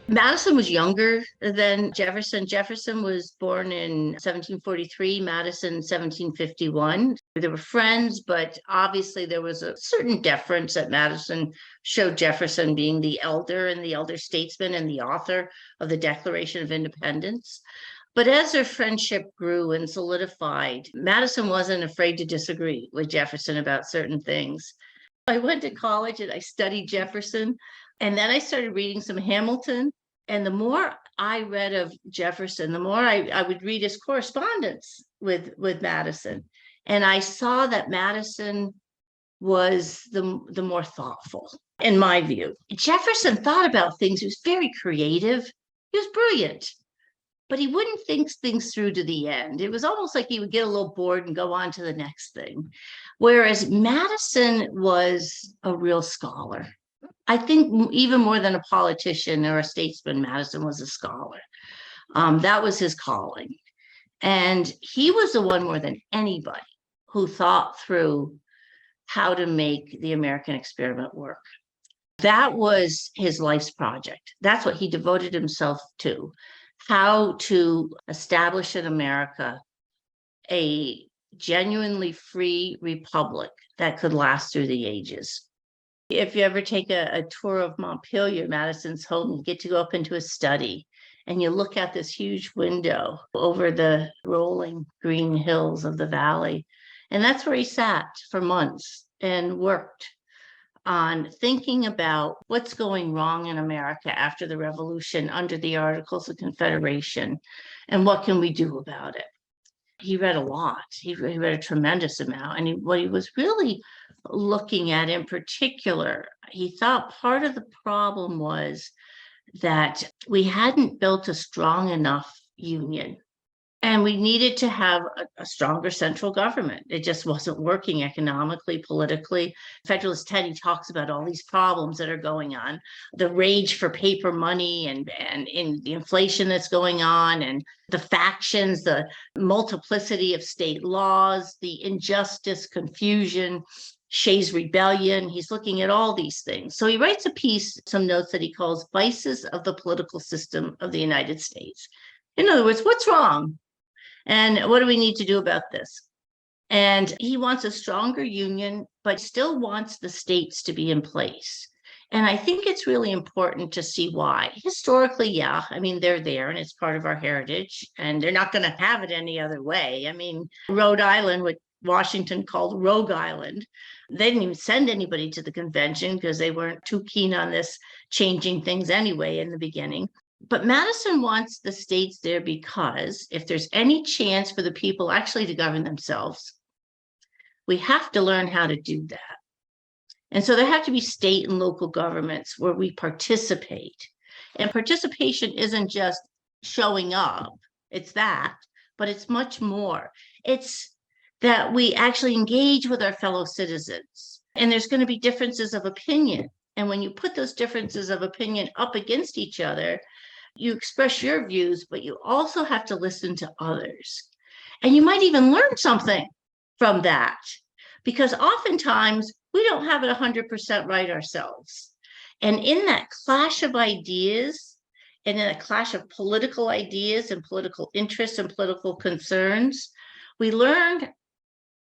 Madison was younger than Jefferson. Jefferson was born in 1743, Madison 1751. They were friends, but obviously there was a certain deference that Madison showed Jefferson, being the elder and the elder statesman and the author of the Declaration of Independence. But as their friendship grew and solidified, Madison wasn't afraid to disagree with Jefferson about certain things. I went to college and I studied Jefferson. And then I started reading some Hamilton. And the more I read of Jefferson, the more I would read his correspondence with Madison. And I saw that Madison was the more thoughtful, in my view. Jefferson thought about things. He was very creative. He was brilliant, but he wouldn't think things through to the end. It was almost like he would get a little bored and go on to the next thing. Whereas Madison was a real scholar. I think even more than a politician or a statesman, Madison was a scholar. That was his calling. And he was the one more than anybody who thought through how to make the American experiment work. That was his life's project. That's what he devoted himself to, how to establish in America a genuinely free republic that could last through the ages. If you ever take a tour of Montpelier, Madison's home, you get to go up into his study and you look out this huge window over the rolling green hills of the valley. And that's where he sat for months and worked on thinking about what's going wrong in America after the Revolution under the Articles of Confederation and what can we do about it. He read a lot. He read a tremendous amount. And what he was really looking at in particular, he thought part of the problem was that we hadn't built a strong enough union. And we needed to have a stronger central government. It just wasn't working economically, politically. Federalist 10, he talks about all these problems that are going on, the rage for paper money and in the inflation that's going on, and the factions, the multiplicity of state laws, the injustice, confusion, Shays' Rebellion. He's looking at all these things. So he writes a piece, some notes that he calls Vices of the Political System of the United States. In other words, what's wrong? And what do we need to do about this? And he wants a stronger union, but still wants the states to be in place. And I think it's really important to see why. Historically, yeah, I mean, they're there and it's part of our heritage, and they're not going to have it any other way. I mean, Rhode Island, what Washington called Rogue Island, they didn't even send anybody to the convention because they weren't too keen on this changing things anyway in the beginning. But Madison wants the states there because if there's any chance for the people actually to govern themselves, we have to learn how to do that. And so there have to be state and local governments where we participate. And participation isn't just showing up, it's that, but it's much more. It's that we actually engage with our fellow citizens. And there's going to be differences of opinion. And when you put those differences of opinion up against each other, you express your views, but you also have to listen to others. And you might even learn something from that, because oftentimes we don't have it 100% right ourselves. And in that clash of ideas, and in a clash of political ideas and political interests and political concerns, we learn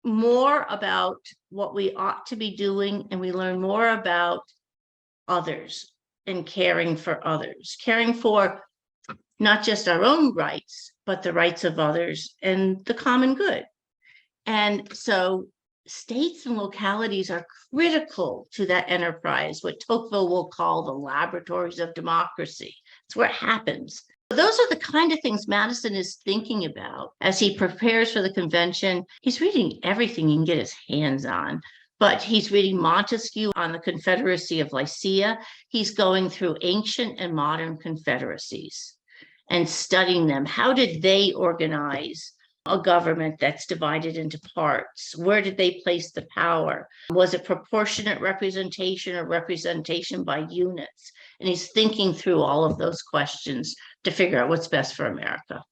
more about what we ought to be doing, and we learn more about others and caring for others, caring for not just our own rights, but the rights of others and the common good. And so states and localities are critical to that enterprise, what Tocqueville will call the laboratories of democracy. It's where it happens. Those are the kind of things Madison is thinking about as he prepares for the convention. He's reading everything he can get his hands on. But he's reading Montesquieu on the Confederacy of Lycia. He's going through ancient and modern confederacies and studying them. How did they organize a government that's divided into parts? Where did they place the power? Was it proportionate representation or representation by units? And he's thinking through all of those questions to figure out what's best for America.